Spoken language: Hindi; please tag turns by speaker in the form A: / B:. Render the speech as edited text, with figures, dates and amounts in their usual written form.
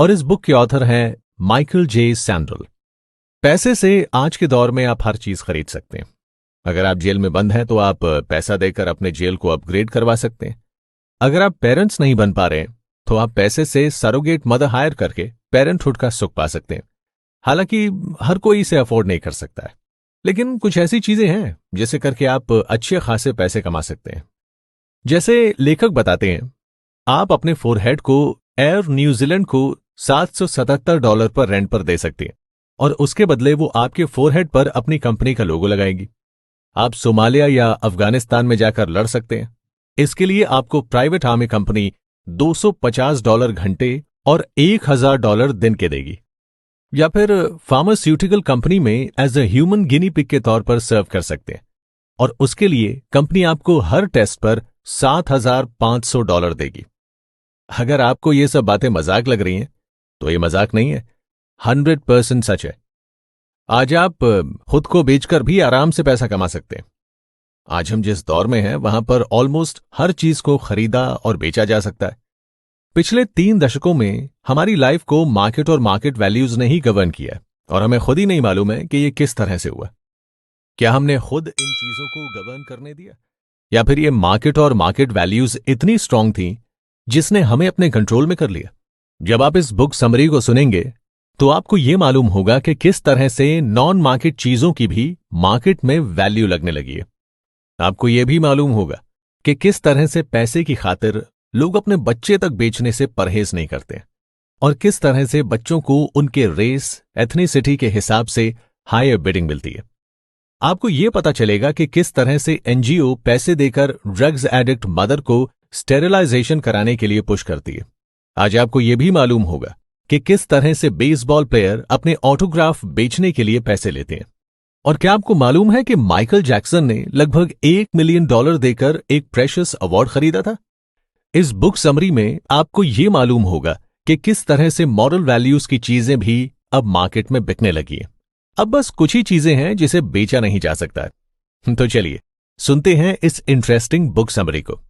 A: और इस बुक के ऑथर हैं माइकल जे सैंडल। पैसे से आज के दौर में आप हर चीज खरीद सकते हैं। अगर आप जेल में बंद हैं तो आप पैसा देकर अपने जेल को अपग्रेड करवा सकते हैं। अगर आप पेरेंट्स नहीं बन पा रहे तो आप पैसे से सरोगेट मदर हायर करके पेरेंटहुड का सुख पा सकते हैं। हालांकि हर कोई इसे अफोर्ड नहीं कर सकता है, लेकिन कुछ ऐसी चीजें हैं जिसे करके आप अच्छे खासे पैसे कमा सकते हैं। जैसे लेखक बताते हैं, आप अपने फोरहेड को एयर न्यूजीलैंड को $777 पर रेंट पर दे सकते हैं और उसके बदले वो आपके फोरहेड पर अपनी कंपनी का लोगो लगाएगी। आप सोमालिया या अफगानिस्तान में जाकर लड़ सकते हैं। इसके लिए आपको प्राइवेट आर्मी कंपनी $250 घंटे और $1000 दिन के देगी। या फिर फार्मास्यूटिकल कंपनी में as a human guinea pig के तौर पर सर्व कर सकते हैं और उसके लिए कंपनी आपको हर टेस्ट पर $7500 देगी। अगर आपको ये सब बातें मजाक लग रही हैं तो ये मजाक नहीं है, 100% सच है। आज आप खुद को बेचकर भी आराम से पैसा कमा सकते हैं। आज हम जिस दौर में हैं वहां पर ऑलमोस्ट हर चीज को खरीदा और बेचा जा सकता है। पिछले 3 दशकों में हमारी लाइफ को मार्केट और मार्केट वैल्यूज ने ही गवर्न किया और हमें खुद ही नहीं मालूम है कि ये किस तरह से हुआ। क्या हमने खुद इन चीजों को गवर्न करने दिया, या फिर ये मार्केट और मार्केट वैल्यूज इतनी स्ट्रांग थी जिसने हमें अपने कंट्रोल में कर लिया? जब आप इस बुक समरी को सुनेंगे तो आपको यह मालूम होगा कि किस तरह से नॉन मार्केट चीजों की भी मार्केट में वैल्यू लगने लगी है। आपको यह भी मालूम होगा कि किस तरह से पैसे की खातिर लोग अपने बच्चे तक बेचने से परहेज नहीं करते और किस तरह से बच्चों को उनके रेस, एथनिसिटी के हिसाब से हायर बिडिंग मिलती है। आपको यह पता चलेगा कि किस तरह से एनजीओ पैसे देकर ड्रग्स एडिक्ट मदर को स्टेरिलाइजेशन कराने के लिए पुश करती है। आज आपको यह भी मालूम होगा कि किस तरह से बेसबॉल प्लेयर अपने ऑटोग्राफ बेचने के लिए पैसे लेते हैं। और क्या आपको मालूम है कि माइकल जैक्सन ने लगभग $1 मिलियन देकर एक प्रेशियस अवार्ड खरीदा था? इस बुक समरी में आपको यह मालूम होगा कि किस तरह से मॉरल वैल्यूज की चीजें भी अब मार्केट में बिकने लगी हैं। अब बस कुछ ही चीजें हैं जिसे बेचा नहीं जा सकता है। तो चलिए सुनते हैं इस इंटरेस्टिंग बुक समरी को।